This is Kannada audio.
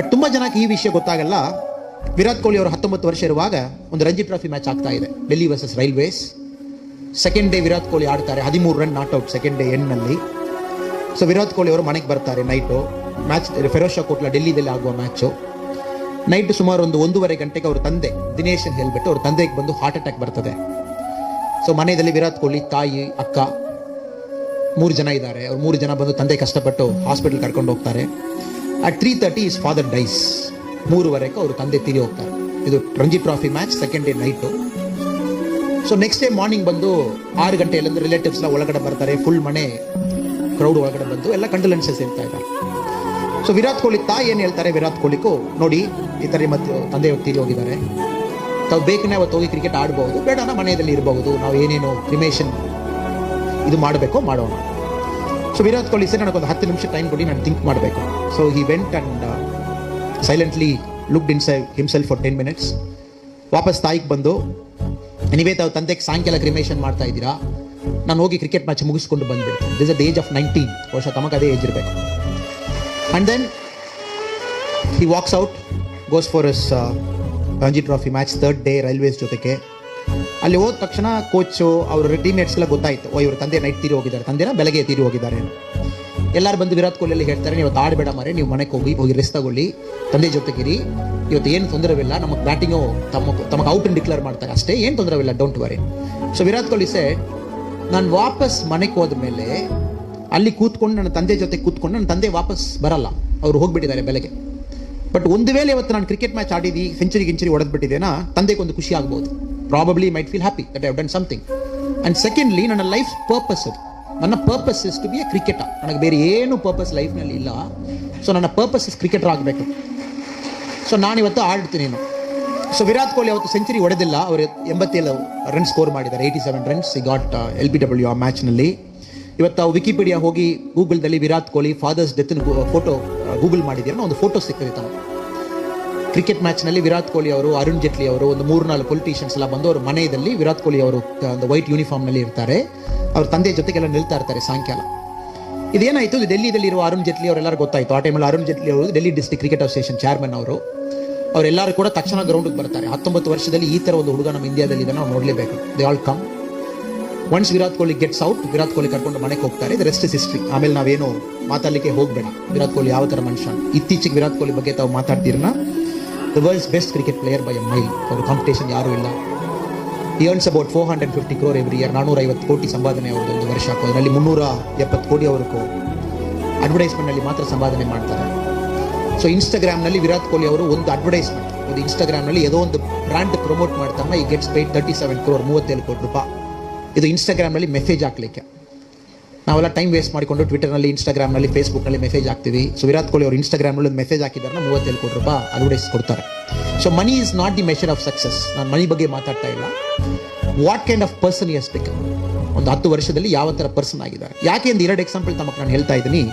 ಬಟ್ ತುಂಬ ಜನಕ್ಕೆ ಈ ವಿಷಯ ಗೊತ್ತಾಗಲ್ಲ. ವಿರಾಟ್ ಕೊಹ್ಲಿ ಅವರು 19 ವರ್ಷ ಇರುವಾಗ ಒಂದು ರಂಜಿ ಟ್ರಾಫಿ ಮ್ಯಾಚ್ ಆಗ್ತಾ ಇದೆ, Delhi versus Railways. Second day Virat Kohli ಆಡ್ತಾರೆ, 13 run not out second day ಎಂಡ್ನಲ್ಲಿ. ಸೊ ವಿರಾಟ್ ಕೊಹ್ಲಿ ಅವರು ಮನೆಗೆ ಬರ್ತಾರೆ ನೈಟು. ಮ್ಯಾಚ್ ಫಿರೋಜ್ ಶಾ ಕೋಟ್ಲಾ ಡೆಲ್ಲಿದಲ್ಲಿ ಆಗುವ ಮ್ಯಾಚು. ನೈಟ್ ಸುಮಾರು 1:30 ಗಂಟೆಗೆ ಅವ್ರ ತಂದೆ ದಿನೇಶನ್ ಹೇಳ್ಬಿಟ್ಟು ಅವ್ರ ತಂದೆಗೆ ಬಂದು ಹಾರ್ಟ್ ಅಟ್ಯಾಕ್ ಬರ್ತದೆ. ಸೊ ಮನೆಯಲ್ಲಿ ವಿರಾಟ್ ಕೊಹ್ಲಿ ತಾಯಿ, ಅಕ್ಕ 3 ಜನ ಇದ್ದಾರೆ. ಅವ್ರು 3 ಜನ ಬಂದು ತಂದೆ ಕಷ್ಟಪಟ್ಟು ಹಾಸ್ಪಿಟಲ್ ಕರ್ಕೊಂಡು ಹೋಗ್ತಾರೆ. At 3:30 is father dies. 3:15 ಅವರು ತಂದೆ ತೀರಿ ಹೋಗ್ತಾರೆ. ಇದು Ranji Trophy match second day night. So next day morning ಬಂದು 6 ಗಂಟೆಯಲ್ಲಿ ರಿಲೇಟಿವ್ಸ್ ಎಲ್ಲ ಒಳಗಡೆ ಬರ್ತಾರೆ. ಫುಲ್ ಮನೆ ಕ್ರೌಡ್ ಒಳಗಡೆ ಬಂದು ಎಲ್ಲ ಕಂಡೋಲೆನ್ಸಸ್ ಹೇಳ್ತಾ ಇದ್ದಾರೆ. ಸೊ ವಿರಾಟ್ ಕೊಹ್ಲಿ ತಾಯಿ ಏನು ಹೇಳ್ತಾರೆ ವಿರಾಟ್ ಕೊಹ್ಲಿಗೂ, ನೋಡಿ ಈ ಥರ ಮತ್ತೆ ತಂದೆ ತೀರಿ ಹೋಗಿದ್ದಾರೆ, ತಾವು ಬೇಕನ್ನೇ ಅವತ್ತು ಹೋಗಿ ಕ್ರಿಕೆಟ್ ಆಡ್ಬೋದು, ಬೇಡನ ಮನೆಯಲ್ಲಿ ಇರಬಹುದು, ನಾವು ಏನೇನು ಕ್ರಿಮೇಷನ್ ಇದು ಮಾಡಬೇಕೋ ಮಾಡೋಣ. ಸೊ ವಿರಾಟ್ ಕೊಹ್ಲಿ ಸರ್ ನನಗೊಂದು 10 ನಿಮಿಷ ಟೈಮ್ ಕೊಡಿ, ನಾನು ಥಿಂಕ್ ಮಾಡಬೇಕು. So he went and silently looked inside himself for 10 minutes. ವಾಪಸ್ ತಾಯಿಗೆ ಬಂದು, ನೀವೇ ತಾವು ತಂದೆಗೆ ಸಾಯಂಕಾಲ ಕ್ರಿಮೇಷನ್ ಮಾಡ್ತಾ ಇದ್ದೀರಾ, ನಾನು ಹೋಗಿ ಕ್ರಿಕೆಟ್ ಮ್ಯಾಚ್ ಮುಗಿಸ್ಕೊಂಡು ಬಂದ್ಬಿಡ್ತೀನಿ. ದಿಸ್ ಅಟ್ ಏಜ್ ಆಫ್ 19 ವರ್ಷ, ತಮಗೆ ಅದೇ ಏಜ್ ಇರಬೇಕು. And then he walks out, goes for his Ranji Trophy match third day Railways ಜೊತೆಗೆ. ಅಲ್ಲಿ ಹೋದ ತಕ್ಷಣ ಕೋಚು ಅವ್ರ ಟೀಮ್ಮೇಟ್ಸ್ ಎಲ್ಲ ಗೊತ್ತಾಯಿತು, ಇವ್ರ ತಂದೆ ನೈಟ್ ತೀರಿ ಹೋಗಿದ್ದಾರೆ, ತಂದೆನ ಬೆಳಗ್ಗೆ ತೀರಿ ಹೋಗಿದ್ದಾರೆ. ಎಲ್ಲರೂ ಬಂದು ವಿರಾಟ್ ಕೊಹ್ಲಿ ಹೇಳ್ತಾರೆ, ನೀವು ಆಡಬೇಡ ಮಾರೆ, ನೀವು ಮನೆಗೆ ಹೋಗಿ ರೆಸ್ಟ್ ತಗೊಳ್ಳಿ, ತಂದೆ ಜೊತೆಗಿರಿ, ಇವತ್ತು ಏನು ತೊಂದರೆವಿಲ್ಲ, ನಮಗೆ ಬ್ಯಾಟಿಂಗು ತಮಗೆ ಔಟ್ ಡಿಕ್ಲೇರ್ ಮಾಡ್ತಾರೆ ಅಷ್ಟೇ, ಏನು ತೊಂದರೆವಿಲ್ಲ, don't worry. So Virat Kohli said, ನಾನು ವಾಪಸ್ ಮನೆಗೆ ಹೋದ ಮೇಲೆ ಅಲ್ಲಿ ಕೂತ್ಕೊಂಡು ನನ್ನ ತಂದೆ ಜೊತೆ ಕೂತ್ಕೊಂಡು ನನ್ನ ತಂದೆ ವಾಪಸ್ ಬರಲ್ಲ, ಅವರು ಹೋಗ್ಬಿಟ್ಟಿದ್ದಾರೆ ಬೆಳಗ್ಗೆ. ಬಟ್ ಒಂದು ವೇಳೆ ಇವತ್ತು ನಾನು ಕ್ರಿಕೆಟ್ ಮ್ಯಾಚ್ ಆಡಿದ್ದು ಸೆಂಚುರಿ ಹೊಡೆದ್ಬಿಟ್ಟಿದ್ದೇನಾ, ತಂದೆಗೆ ಒಂದು ಖುಷಿ ಆಗ್ಬೋದು, probably might feel happy that I have done something. And secondly ನನ್ನ ಲೈಫ್ ಪರ್ಪಸ್ ಅದು, ನನ್ನ purpose is to be a cricketer. ನನಗೆ ಬೇರೆ ಏನು ಪರ್ಪಸ್ ಲೈಫ್ನಲ್ಲಿ ಇಲ್ಲ. ಸೊ ನನ್ನ ಪರ್ಪಸ್ ಇಸ್ ಕ್ರಿಕೆಟರ್ ಆಗಬೇಕು. ಸೊ ನಾನಿವತ್ತು ಆಡ್ತೀನಿ. ಸೊ ವಿರಾಟ್ ಕೊಹ್ಲಿ ಅವತ್ತು ಸೆಂಚುರಿ ಹೊಡೆದಿಲ್ಲ, ಅವರು 87 ರನ್ ಸ್ಕೋರ್ ಮಾಡಿದ್ದಾರೆ, 87 ರನ್ಸ್ ಈ ಗಾಟ್ LBW ಆ ಮ್ಯಾಚ್ನಲ್ಲಿ. ಇವತ್ತು ವಿಕಿಪೀಡಿಯಾ ಹೋಗಿ ಗೂಗಲ್ದಲ್ಲಿ Virat Kohli father's death photo Google ಮಾಡಿದ್ದೀರ, ಒಂದು ಫೋಟೋ ಸಿಗ್ತದೆ ತಮ್ಮ. ಕ್ರಿಕೆಟ್ ಮ್ಯಾಚ್ನಲ್ಲಿ ವಿರಾಟ್ ಕೊಹ್ಲಿ ಅವರು, ಅರುಣ್ ಜೇಟ್ಲಿ ಅವರು, ಒಂದು 3-4 ಪೊಲಿಟಿಷಿಯನ್ಸ್ ಎಲ್ಲ ಬಂದು ಅವ್ರ ಮನೆಯಲ್ಲಿ ವಿರಾಟ್ ಕೊಹ್ಲಿ ಅವರು ಒಂದು ವೈಟ್ ಯೂನಿಫಾರ್ಮ್ನಲ್ಲಿ ಇರ್ತಾರೆ, ಅವ್ರ ತಂದೆ ಜೊತೆಗೆಲ್ಲ ನಿಲ್ತಾ ಇರ್ತಾರೆ ಸಾಯಂಕಾಲ. ಇದೇನಾಯಿತು, ಡೆಲ್ಲಿಯಲ್ಲಿ ಇರುವ ಅರುಣ್ ಜೇಟ್ಲಿ ಅವರೆಲ್ಲರೂ ಗೊತ್ತಾಯಿತು. ಆ ಟೈಮಲ್ಲಿ ಅರುಣ್ ಜೇಟ್ಲಿ ಅವರು Delhi district cricket association chairman ಅವರು, ಅವರೆಲ್ಲರೂ ಕೂಡ ತಕ್ಷಣ ಗ್ರೌಂಡ್ಗೆ ಬರ್ತಾರೆ. 19 ವರ್ಷದಲ್ಲಿ ಈ ಥರ ಒಂದು ಹುಡುಗ ನಮ್ಮ ಇಂಡಿಯಾದಲ್ಲಿ ಇದನ್ನು ನಾವು ನೋಡಲೇಬೇಕು. They all come. Once Virat Kohli gets out, Virat Kohli ಕರ್ಕೊಂಡು ಮನೆಗೆ ಹೋಗ್ತಾರೆ. The rest is history. ಆಮೇಲೆ ನಾವೇನು ಮಾತಾಡಲಿಕ್ಕೆ ಹೋಗಬೇಡ, ವಿರಾಟ್ ಕೊಹ್ಲಿ ಯಾವ ಥರ ಮನುಷ್ಯ. ಇತ್ತೀಚೆಗೆ ವಿರಾಟ್ ಕೊಹ್ಲಿ ಬಗ್ಗೆ ತಾವು ಮಾತಾಡ್ತೀರನ್ನ, the world's best cricket player by a mile, ಅವರು ಕಾಂಪಿಟೇಷನ್ ಯಾರೂ ಇಲ್ಲ. He earns about 450 crore every year, 450 ಕೋಟಿ ಸಂಪಾದನೆ ಅವ್ರದ್ದು ಒಂದು ವರ್ಷ. ಅದರಲ್ಲಿ 370 ಕೋಟಿ ಅವರು ಅಡ್ವರ್ಟೈಸ್ಮೆಂಟ್ನಲ್ಲಿ ಮಾತ್ರ ಸಂಪಾದನೆ ಮಾಡ್ತಾರೆ. ಸೊ ಇನ್ಸ್ಟಾಗ್ರಾಮ್ನಲ್ಲಿ ವಿರಾಟ್ ಕೊಹ್ಲಿ ಅವರು ಒಂದು ಅಡ್ವರ್ಟೈಸ್ಮೆಂಟ್, ಒಂದು ಇನ್ಸ್ಟಾಗ್ರಾಮ್ನಲ್ಲಿ ಏನೋ ಒಂದು ಬ್ರ್ಯಾಂಡ್ ಪ್ರಮೋಟ್ ಮಾಡ್ತಾರಲ್ಲ, ಈ ಗೆಟ್ಸ್ ಪೇಯ್ಡ್ 37 crore, 37 ಕೋಟಿ ರೂಪಾಯಿ. ಇದು ಇನ್ಸ್ಟಾಗ್ರಾಮ್ನಲ್ಲಿ ಮೆಸೇಜ್ ಹಾಕ್ಲಿಕ್ಕೆ. ನಾವೆಲ್ಲ ಟೈಮ್ ವೇಸ್ಟ್ ಮಾಡಿಕೊಂಡು ಟ್ವಿಟರ್ನಲ್ಲಿ, ಇನ್ಸ್ಟಾಗ್ರಾಮ್ನಲ್ಲಿ, ಫೇಸ್ಬುಕ್ನಲ್ಲಿ ಮೆಸೇಜ್ ಹಾಕ್ತೀವಿ. ಸೊ ವಿರಾಟ್ ಕೊಹ್ಲಿ ಅವರು ಇನ್ಸ್ಟಾಗ್ರಾಮ್ನಲ್ಲಿ ಒಂದು ಮೆಸೇಜ್ ಹಾಕಿದಾರೆ, 37 ಕೋಟಿ ರೂಪಾಯಿ ಅಡ್ವರ್ಟೈಸ್ ಕೊಡ್ತಾರೆ. So money is not the measure of success. ನಾನು ಮನಿ ಬಗ್ಗೆ ಮಾತಾಡ್ತಾ ಇಲ್ಲ. What kind of person yes become, ಒಂದು 10 ವರ್ಷದಲ್ಲಿ ಯಾವ ಥರ ಪರ್ಸನ್ ಆಗಿದ್ದಾರೆ. ಯಾಕೆ ಒಂದು 2 ಎಕ್ಸಾಂಪಲ್ ತಮಗೆ ನಾನು ಹೇಳ್ತಾ ಇದ್ದೀನಿ.